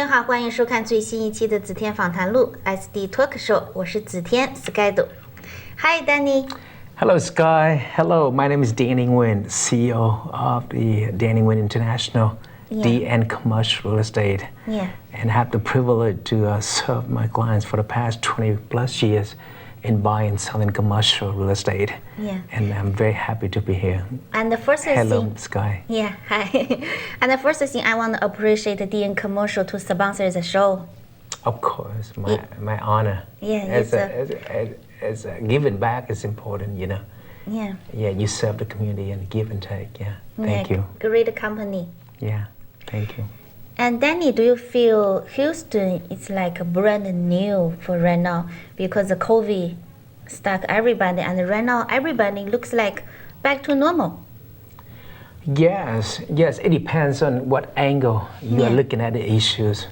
好，欢迎收看最新一期的子天访谈录 SD Talk Show， 我是子天 Skydo。Hi Danny. Hello Sky. Hello, my name is Danny Nguyen, CEO of the Danny Nguyen International DN Commercial Real Estate. And have the privilege to serve my clients for the past 20 plus years in buying and selling commercial real estate. And I'm very happy to be here. And the first Hello, thing, Sky. Hi. And the first thing I want to appreciate DN Commercial to sponsor the show. Of course, my honor. As giving back is important, you know. You serve the community and give and take. Thank you. Great company. Thank you. And Danny, do you feel Houston is like brand new for right now because the COVID stuck everybody, and right now everybody looks like back to normal? Yes, it depends on what angle you are looking at the issues.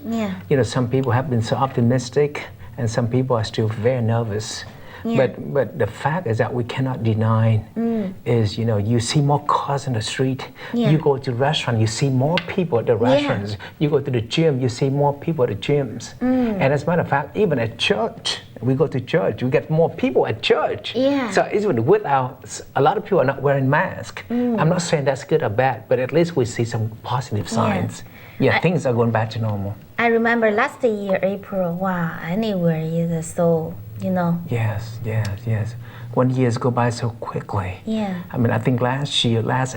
You know, some people have been so optimistic and some people are still very nervous. But the fact is that we cannot deny is, you know, you see more cars in the street. You go to restaurant, you see more people at the restaurants. You go to the gym, you see more people at the gyms. And as a matter of fact, even at church, we go to church, we get more people at church. So even without, a lot of people are not wearing masks. I'm not saying that's good or bad, but at least we see some positive signs. Things are going back to normal. I remember last year, April, wow, anywhere is so, you know. Yes. 1 year go by so quickly. I mean, I think last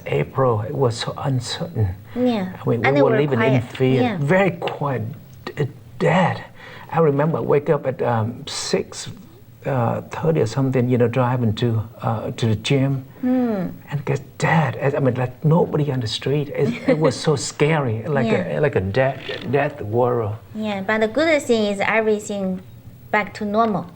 April, it was so uncertain. We were living quiet. in fear, very quiet, dead. I remember I wake up at 6:30 or something, you know, driving to the gym and get dead. I mean, like nobody on the street. It was so scary, like a death world. But the good thing is everything back to normal.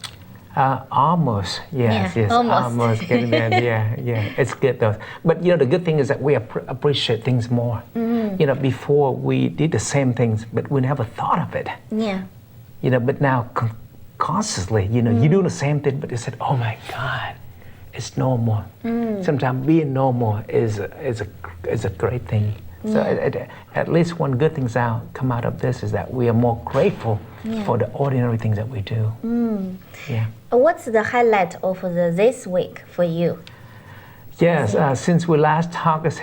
Almost, yes, almost getting there. It's good though. But you know, the good thing is that we appreciate things more. You know, before we did the same things, but we never thought of it. You know, but now consciously, you know, you do the same thing, but you said, oh my God, it's normal. Sometimes being normal is a great thing. So at least one good thing come out of this is that we are more grateful for the ordinary things that we do. What's the highlight of this week for you? Yes, since we last talked, it's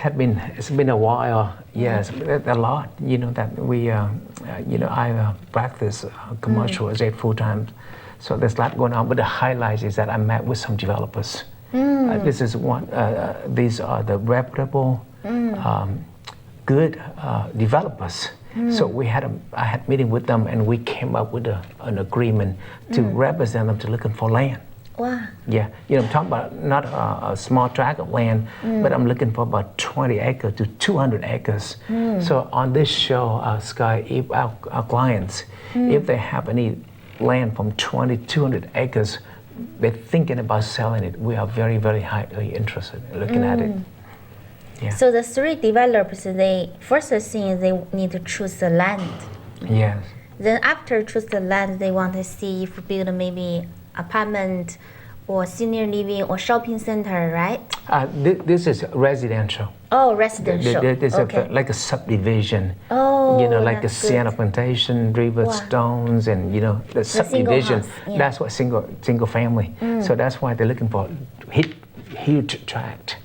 been a while. Yes, a lot. You know that we, you know, I practice commercial real estate full time, so there's a lot going on. But the highlight is that I met with some developers. This is one. These are the reputable, good developers. So I had meeting with them, and we came up with an agreement to represent them to looking for land. Wow. You know, I'm talking about not a small tract of land, but I'm looking for about 20 acres to 200 acres. So on this show, Sky, if our clients, if they have any land from 20 to 200 acres, they're thinking about selling it, we are very, very highly interested in looking at it. So the three developers, first thing is they need to choose the land. Then after choose the land, they want to see if build maybe apartment or senior living or shopping center, right? This is residential. Oh, residential. This is like a subdivision. You know, like a Sienna Plantation, Riverstones, and you know, the subdivision. That's what single family. So that's why they're looking for huge tract.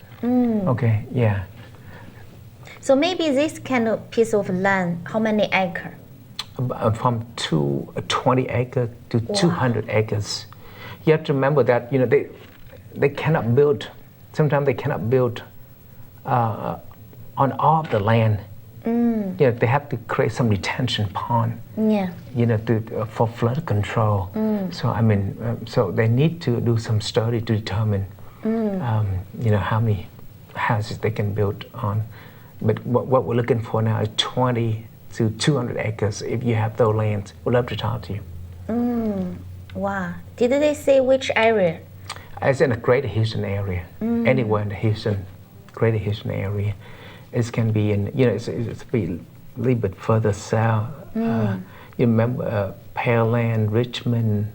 So maybe this kind of piece of land, how many acres? From 20 acres to 200 acres. You have to remember that, you know, they cannot build. Sometimes they cannot build on all of the land. You know, they have to create some retention pond. You know, for flood control. So I mean, so they need to do some study to determine, you know, how many houses they can build on. But what we're looking for now is 20 to 200 acres. If you have those lands, we'd love to talk to you. Wow. Did they say which area? It's in the Greater Houston area. Anywhere in the Greater Houston area. It can be in, you know, it's a little bit further south. You remember Pearland, Richmond,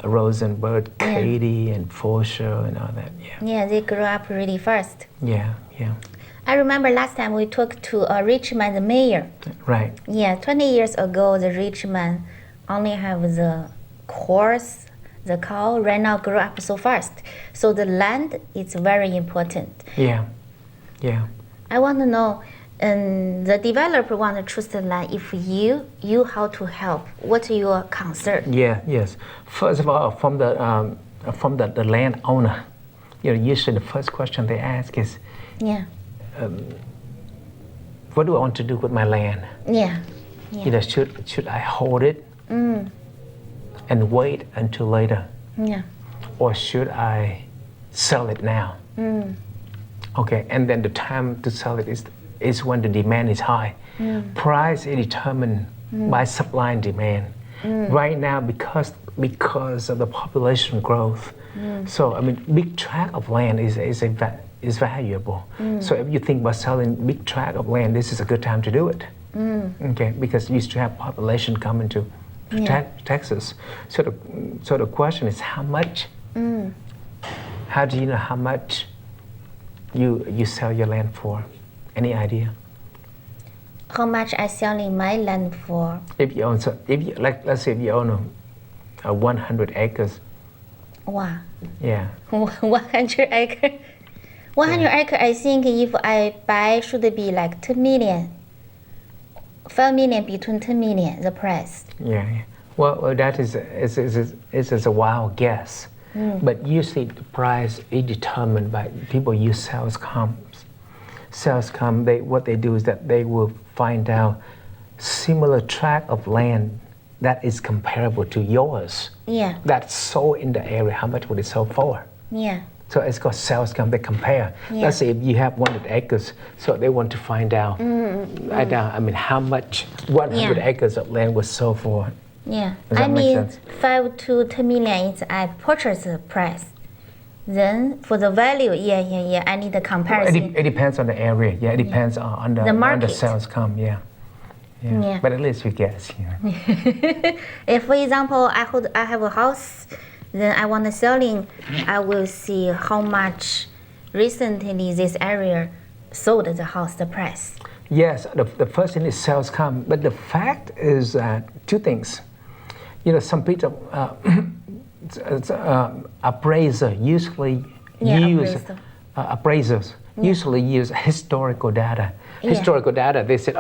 Rosenberg, Katy, and Forshire, and all that. They grew up really fast. I remember last time we talked to a rich man, the mayor. Right. Yeah, 20 years ago, the rich man only have the horse, the cow. Right now, grow up so fast. So the land is very important. Yeah. I want to know, the developer want to choose the land. If you how to help? What's your concern? Yes. First of all, from the landowner, usually the first question they ask is, what do I want to do with my land? Should I hold it and wait until later? Or should I sell it now? Okay, and then the time to sell it is when the demand is high. Price is determined by supply and demand. Right now, because of the population growth, so big tract of land is valuable. So if you think about selling big tract of land, this is a good time to do it. Okay, because you still have population coming to Texas. So the question is how much? How do you know how much you sell your land for? Any idea? How much I selling my land for? If you own, let's say if you own 100 acres. Wow. Yeah. 100 acre. 100 acre. I think if I buy, should be like 2 million. 5 million between 10 million. The price. Yeah. Well, that is a wild guess. But usually the price is determined by people use sales comps. What they do is that they will find out similar tract of land that is comparable to yours. That's sold in the area. How much would it sell for? So it's called sales comp. They compare. Let's say if you have 100 acres, so they want to find out. How much 100 acres of land was sold for. Does that make sense? 5 to 10 million is I purchase price. Then for the value, I need the comparison. It depends on the area. It depends on the market. On the sales comp. But at least you guess. If, for example, I have a house, then I want to selling, I will see how much recently this area sold the house, the price. Yes, the first thing is sales comp. But the fact is that two things. Some people, appraiser usually appraisers usually use historical data. Historical data, they said,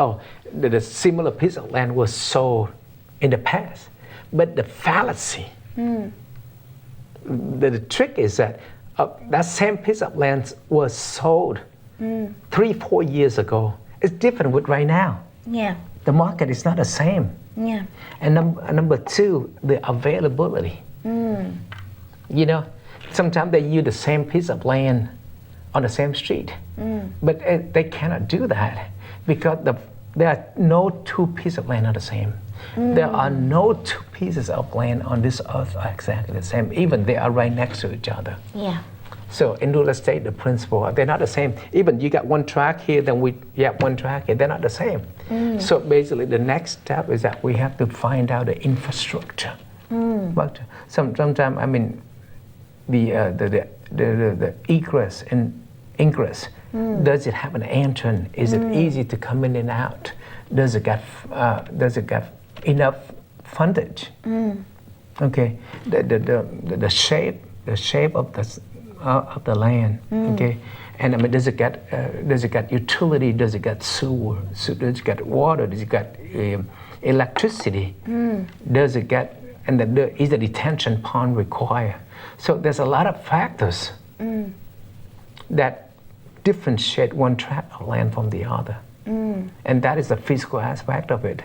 the similar piece of land was sold in the past. But the fallacy, the trick is that that same piece of land was sold 3-4 years ago. It's different with right now. The market is not the same. And number two, the availability. Sometimes they use the same piece of land on the same street, but they cannot do that because there are no two pieces of land are the same. There are no two pieces of land on this earth are exactly the same, even they are right next to each other. So in real estate, the principle, they're not the same. Even you got one track here, then we have one track here, they're not the same. So basically the next step is that we have to find out the infrastructure. But sometimes, the egress and ingress, does it have an entrance? Is it easy to come in and out? Does it got enough frontage? Okay, the shape of the land. Okay, and does it got utility? Does it got sewer? Does it got water? Does it got electricity? Does it got is the detention pond required? So there's a lot of factors that differentiate one tract of land from the other, and that is the physical aspect of it.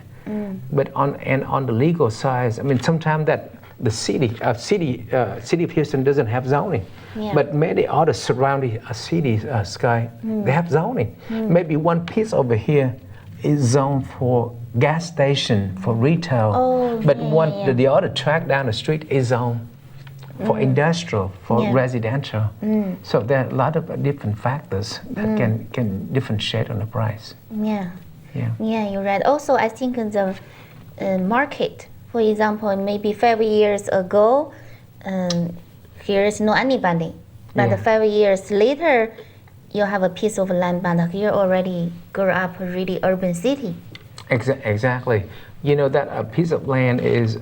But on the legal side, sometimes that the city of Houston doesn't have zoning, but many other surrounding cities, they have zoning. Maybe one piece over here is zoned for gas station, for retail, but the other tract down the street is zoned for industrial, for residential. So there are a lot of different factors that can differentiate on the price. You're right. Also, I think the market, for example, maybe 5 years ago, here is no anybody, but 5 years later, you have a piece of land, but here already grew up a really urban city. Exactly. You know that a piece of land is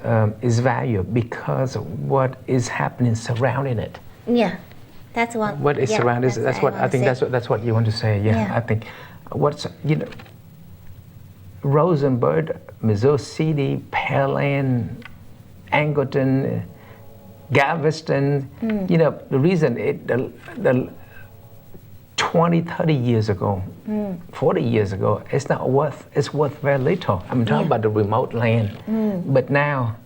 valued because of what is happening surrounding it. Yeah, that's what. What is surrounding? That's what I think. That's what you want to say. Yeah. I think what's Rosenberg, Missouri City, Pearland, Angleton, Galveston. The reason the 20, 30 years ago, 40 years ago, it's worth very little. I'm talking about the remote land. But now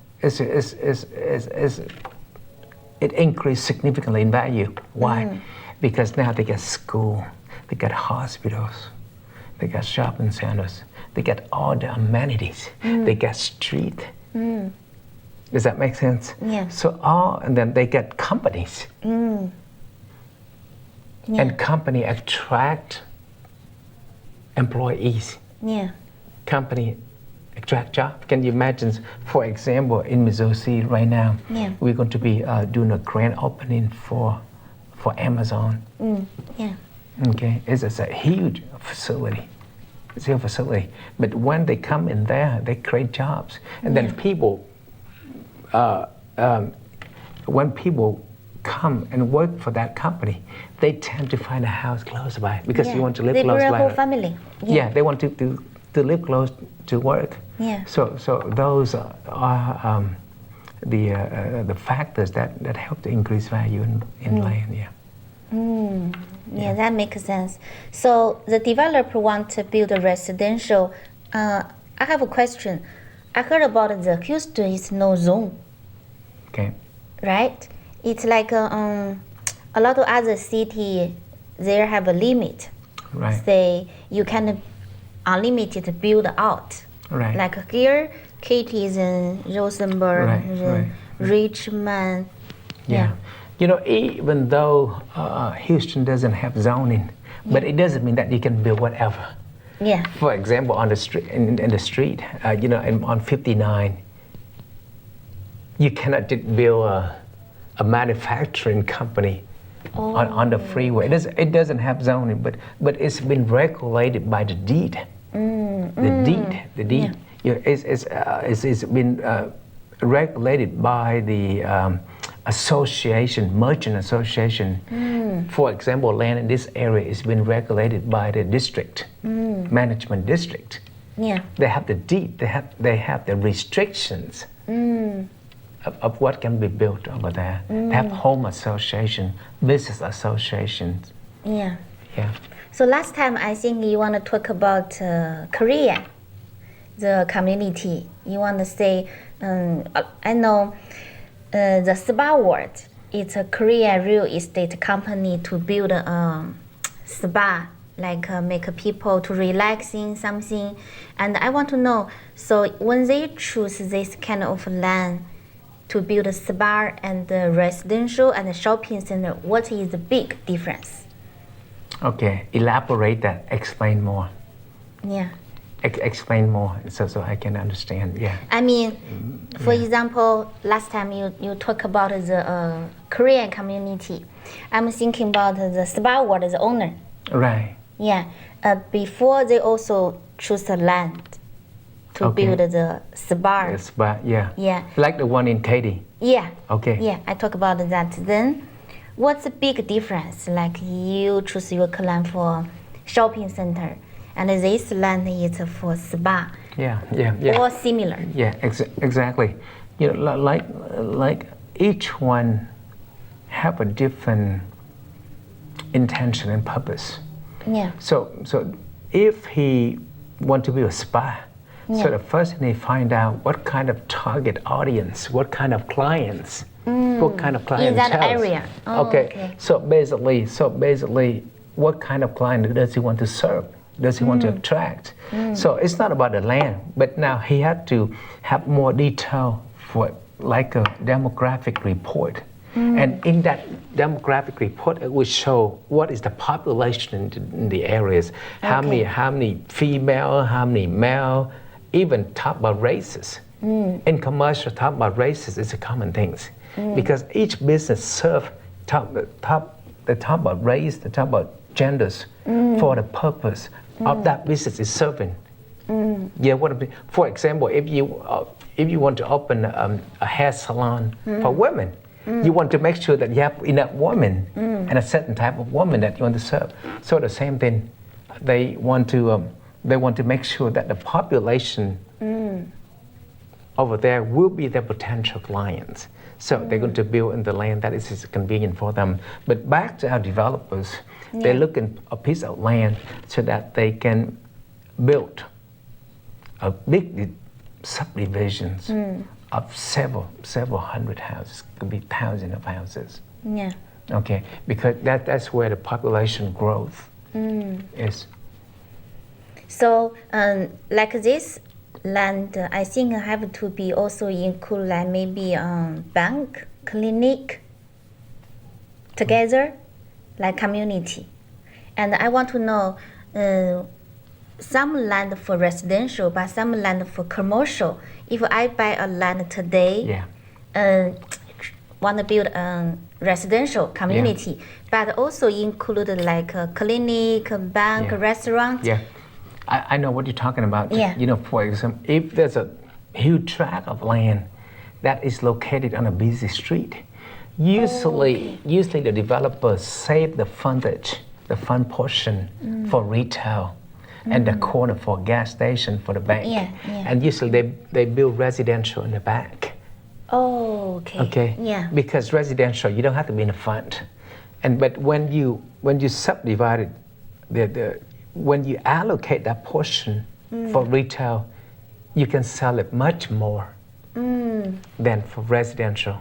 it increased significantly in value. Why? Because now they got school, they got hospitals, they got shopping centers, they got all the amenities, they got street. Does that make sense? Yeah. And then they get companies. And company attract employees. Yeah. Company attract jobs. Can you imagine, for example, in Missouri City right now, we're going to be doing a grand opening for Amazon. Yeah. Okay, it's a huge facility. It's a huge facility. But when they come in there, they create jobs. And then people, when people come and work for that company, they tend to find a house close by because you want to live close by. They bring a whole family. Yeah, they want to live close to work. Yeah. So those are the factors that help to increase value in land. Yeah. Yeah, that makes sense. So the developer want to build a residential. I have a question. I heard about the Houston is no zone. Okay. Right? It's like a lot of other city, they have a limit. Right. Say you can unlimited build out. Right. Like here, Katy is in Rosenberg, Right. Richmond. Yeah. Even though Houston doesn't have zoning, but it doesn't mean that you can build whatever. Yeah. For example, on the street, in the street, on 59, you cannot just build a manufacturing company on the freeway. It doesn't have zoning, but it's been regulated by the deed. The deed. Yeah. It's been regulated by the merchant association. For example, land in this area is been regulated by the district, management district. Yeah. They have the deed. They have the restrictions of what can be built over there. They have home association, business associations. Yeah. Yeah. So last time I think you want to talk about Korea, the community. You want to say, I know the Spa World, it's a Korean real estate company to build a spa, like make people to relaxing something. And I want to know, so when they choose this kind of land to build a spa and the residential and the shopping center, what is the big difference? Okay, elaborate that, explain more. Yeah. Explain more so I can understand. Yeah. I mean, for example, last time you talk about the Korean community. I'm thinking about the Spa World, the owner. Right. Yeah. Before they also choose the land to build the spa. The spa, yeah. Yeah. Like the one in Katy. Yeah. Okay. Yeah, I talk about that. Then, what's the big difference? Like you choose your land for shopping center, and this land is for spa. Yeah. Or similar. Yeah, exactly. Like each one have a different intention and purpose. Yeah. So if he want to build a spa, so the first thing they find out what kind of target audience, what kind of clients, what kind of clientele. In that area. Oh, okay. So basically, what kind of client does he want to serve? Does he want to attract? So it's not about the land, but now he had to have more detail for like a demographic report. And in that demographic report, it will show what is the population in the areas, how many female, how many male, even talk about races. In commercial, talk about races is a common thing, because each business talk about race, they talk about genders for the purpose of that business is serving. Yeah, for example, if you want to open a hair salon for women, you want to make sure that you have enough women and a certain type of woman that you want to serve. So the same thing, they want to make sure that the population over there will be their potential clients. So they're going to build in the land that is convenient for them. But back to our developers, they're looking a piece of land so that they can build a big subdivisions of several hundred houses, could be thousands of houses. Yeah. Okay, because that's where the population growth is. So like this land, I think have to be also include like maybe bank, clinic together, like community. And I want to know some land for residential, but some land for commercial. If I buy a land today, want to build a residential community, but also include like a clinic, a bank, a restaurant. Yeah, I know what you're talking about. Yeah. You know, for example, if there's a huge tract of land that is located on a busy street, usually the developers save the frontage, the front portion for retail, and the corner for gas station for the bank. And usually they build residential in the back. Oh, okay. Okay. Yeah. Because residential, you don't have to be in the front, but when you subdivide it, when you allocate that portion for retail, you can sell it much more than for residential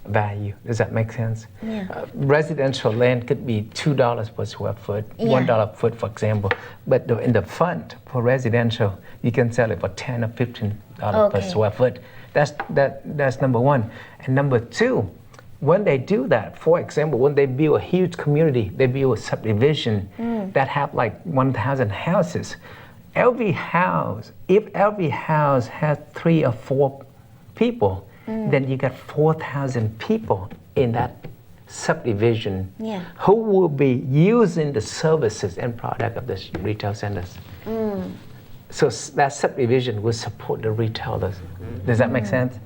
value. Does that make sense? Yeah. Residential land could be $2 per square foot, $1 per foot, for example. But in the front for residential, you can sell it for $10 or $15 per square foot. That's number one. And number two, when they do that, for example, when they build a huge community, they build a subdivision that have like 1,000 houses. Every house, if every house has 3 or 4 people, then you got 4,000 people in that subdivision who will be using the services and product of the retail centers. So that subdivision will support the retailers. Does that make sense?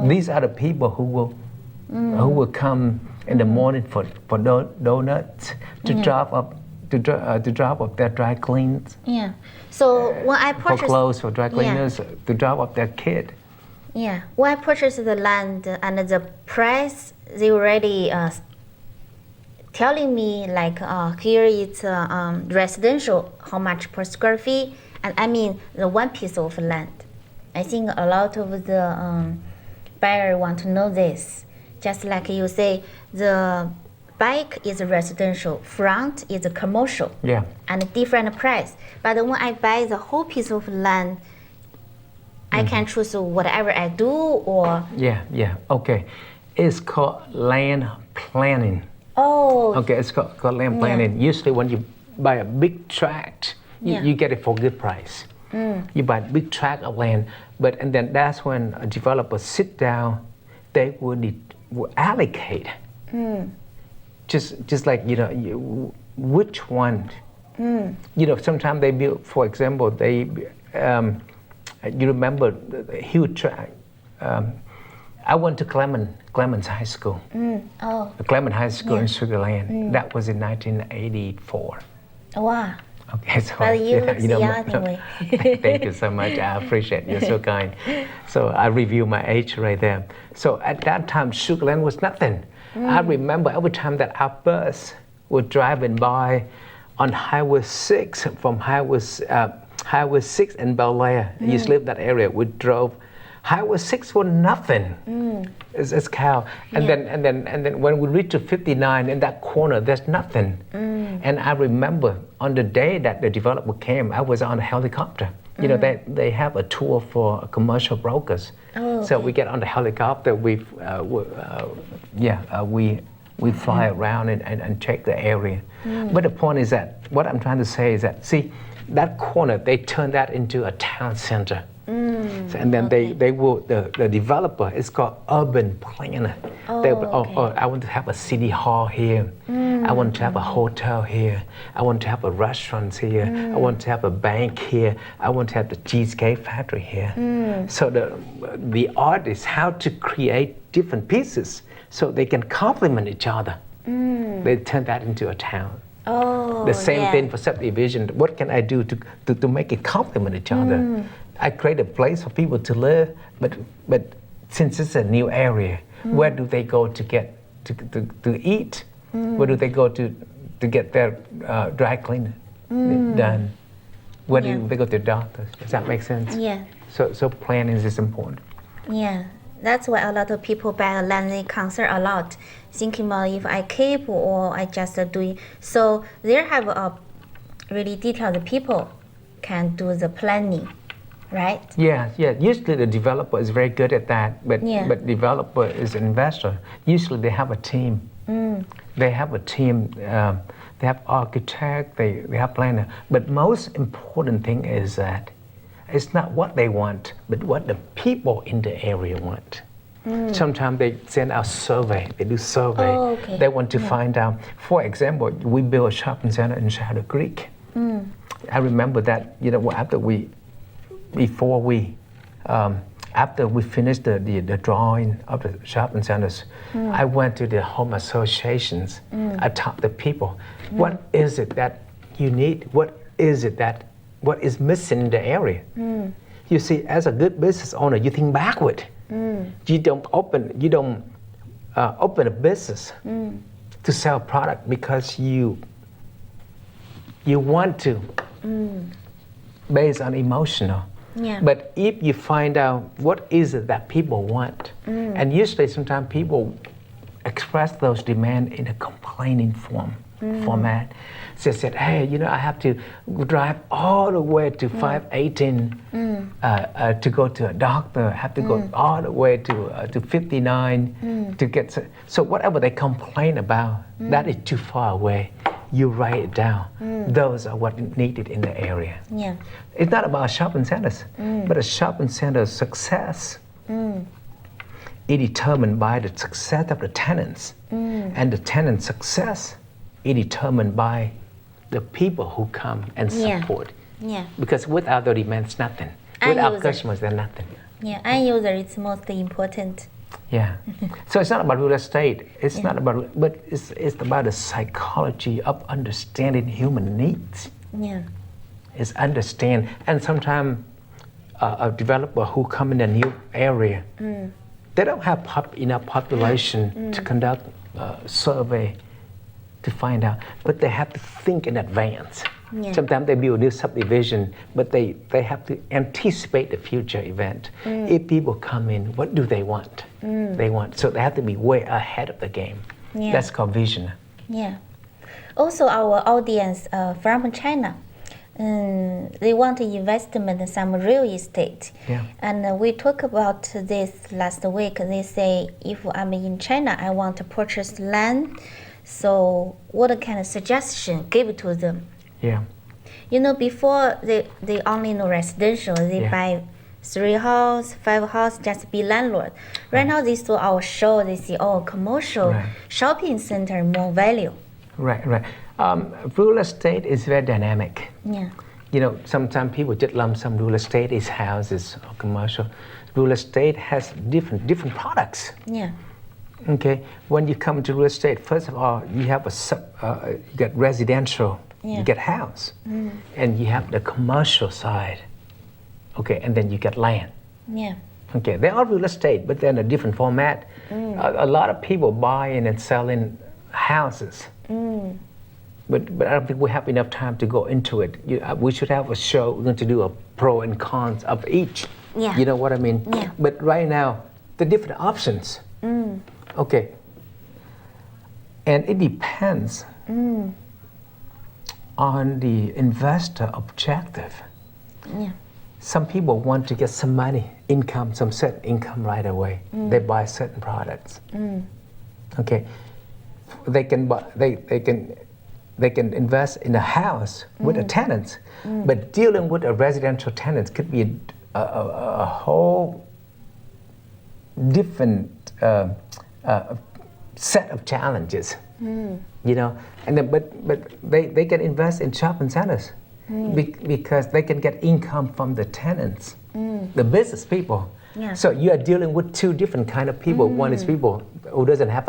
These are the people who will come in the morning for donuts to drop up their dry cleans. Yeah. So when I purchased for clothes for dry cleaners to drop up their kid. Yeah. When I purchased the land and the price, they already telling me like here it's residential, how much per square feet, and I mean the one piece of land. I think a lot of the buyer want to know this. Just like you say, the back is a residential, front is a commercial, and different price. But when I buy the whole piece of land, I can choose whatever I do, or okay. It's called land planning. Oh. Okay, it's called land planning. Usually when you buy a big tract, you get it for a good price. You buy a big tract of land, and then that's when a developer sit down, they will allocate. Just like, which one. Sometimes they build, for example, you remember the huge tract. I went to Clemens High School. Clemens High School in Sugar Land. That was in 1984. Wow. Okay, so but you look young anyway. Thank you so much. I appreciate it. You're so kind. So I review my age right there. So at that time, Sugar Land was nothing. I remember every time that our bus was driving by on Highway 6 from Highway 6 in Bel Air. I used to live that area. We drove. Highway 6 was nothing. It's cow. And then when we reached to 59 in that corner, there's nothing. And I remember on the day that the developer came, I was on a helicopter. They have a tour for commercial brokers. So we get on the helicopter. We fly around and check the area. But the point is that what I'm trying to say is that, see, that corner, they turned that into a town center. And then they will, the developer, it's called urban planner. I want to have a city hall here. I want to have a hotel here. I want to have a restaurant here. I want to have a bank here. I want to have the Cheesecake Factory here. So the art is how to create different pieces so they can complement each other. They turn that into a town. The same thing for subdivision. What can I do to make it complement each other? I create a place for people to live, but since it's a new area, where do they go to get to eat? Where do they go to get their dry cleaning done? Where do they go to the doctors? Does that make sense? Yeah. So planning is important. Yeah. That's why a lot of people buy land, they concern a lot, thinking about if I keep or I just do it. So there have a really detailed people can do the planning, right? Yeah. Usually the developer is very good at that, but developer is an investor. Usually they have a team. They have a team. They have architect. They have planner. But most important thing is that it's not what they want, but what the people in the area want. Sometimes they send out survey. They do survey. They want to find out. For example, we built a shopping center in Shadow Creek. I remember that. After we finished the drawing of the shopping centers, I went to the home associations. I talked to people. What is it that you need? What is missing in the area? You see, as a good business owner, you think backward. You don't open a business to sell product because you want to, based on emotional. But if you find out what is it that people want, and usually sometimes people express those demands in a complaining format. They said, hey, I have to drive all the way to 518 to go to a doctor. I have to go all the way to 59 to get. So whatever they complain about, that is too far away. You write it down. Those are what needed in the area. It's not about shopping centers, but a shopping center's success is determined by the success of the tenants, and the tenant's success is determined by the people who come and support. Because without the demands, nothing. Without customers, there's nothing. End user is most important. So it's not about real estate. It's not about, but it's about the psychology of understanding human needs. It's understand, and sometimes a developer who come in a new area, they don't have enough population to conduct a survey to find out, but they have to think in advance. Sometimes they build a new subdivision, but they have to anticipate the future event. If people come in, what do they want? So they have to be way ahead of the game. That's called vision. Also, our audience from China, they want investment in some real estate. And we talked about this last week. They say, if I'm in China, I want to purchase land. So what kind of suggestion give to them? Before they only know residential, they buy 3 house, 5 house, just be landlord. Right now they saw our show, they see, commercial shopping center more value. Real estate is very dynamic. Sometimes people just lump some real estate is houses or commercial. Real estate has different products. Okay, when you come to real estate, first of all, you have you get residential, you get house, and you have the commercial side. Okay, and then you get land. Okay, they're all real estate, but they're in a different format. A lot of people buying and selling houses. But I don't think we have enough time to go into it. We should have a show. We're going to do a pro and cons of each. You know what I mean? But right now, the different options. Okay. And it depends on the investor objective. Some people want to get some money, income, some certain income right away. They buy certain products. Okay. They can invest in a house with a tenant, but dealing with a residential tenant could be a whole different set of challenges and then, but they can invest in shopping centers because they can get income from the tenants, the business people. Yeah. So you are dealing with two different kind of people. One is people who don't have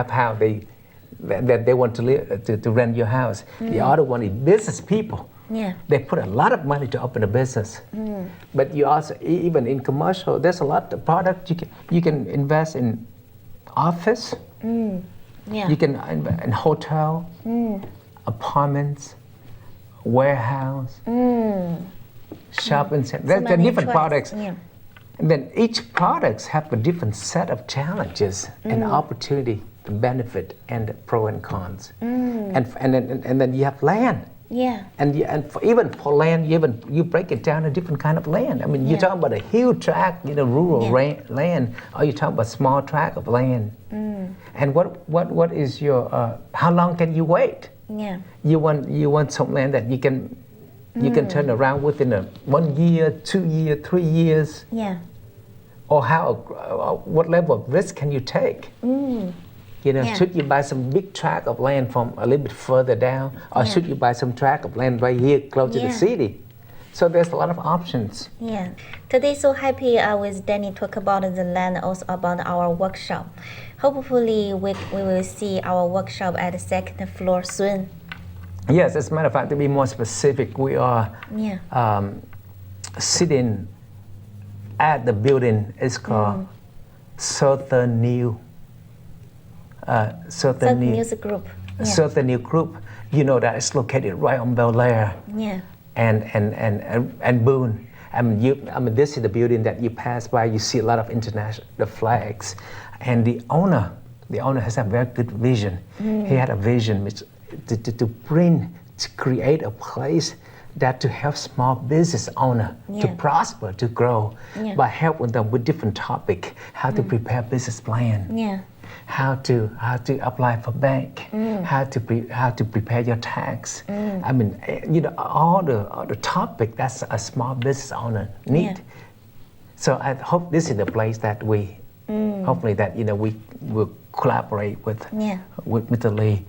house, they want to live, to rent your house. The other one is business people. Yeah. They put a lot of money to open a business. But you also, even in commercial, there's a lot of product you can invest in office. Yeah. You can invest in hotel, apartments, warehouse, shopping center. There are different products. Yeah. And then each products have a different set of challenges and opportunity, the benefit and the pro and cons. And then you have land. Yeah. And even for land, you break it down a different kind of land. I mean, you're talking about a huge tract, rural land, or you're talking about small tract of land. And what is your? How long can you wait? Yeah. You want some land that you can turn around within 1 year, 2 years, 3 years. Yeah. Or what level of risk can you take? Should you buy some big tract of land from a little bit further down, or should you buy some tract of land right here close to the city? So there's a lot of options. Yeah. Today, so happy with Danny talk about the land, also about our workshop. Hopefully, we will see our workshop at the second floor soon. Yes, as a matter of fact, to be more specific, we are sitting at the building. It's called Southern New Music Group. Yeah. Southern New Group. That it's located right on Bel Air. Yeah. And Boone. I mean, this is the building that you pass by. You see a lot of international flags, and the owner has a very good vision. He had a vision to create a place that to help small business owner to prosper, to grow, by helping them with different topic, how to prepare business plan, how to apply for bank, how to prepare your tax. I mean, all the topic that's a small business owner need. So I hope this is the place that we hopefully that we will collaborate with Mr. Lee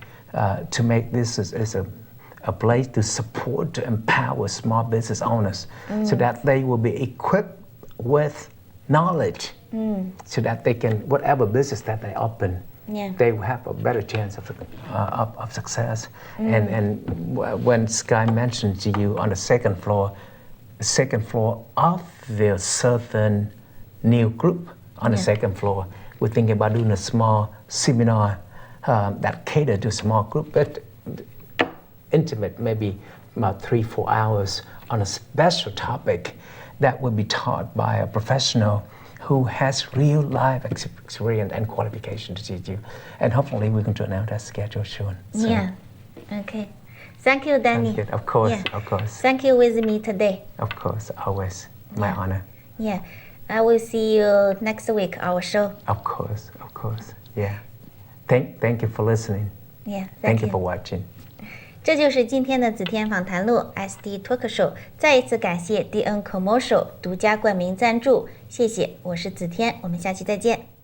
to make this as a place to support, to empower small business owners so that they will be equipped with knowledge so that they can, whatever business that they open, they will have a better chance of success. And when Sky mentioned to you on the second floor of the Southern New Group, on the second floor, we're thinking about doing a small seminar that cater to small group, but intimate, maybe about 3-4 hours on a special topic that will be taught by a professional who has real life experience and qualification to teach you. And hopefully we're going to announce that schedule soon. So, yeah. Okay. Thank you, Danny. Of course, of course. Thank you with me today. Of course, always. My honor. Yeah. I will see you next week, our show. Of course. Yeah. Thank you for listening. Yeah. Thank you for watching. 这就是今天的子天访谈录 SD Talk Show， 再一次感谢 DN Commercial 独家冠名赞助，谢谢，我是子天，我们下期再见。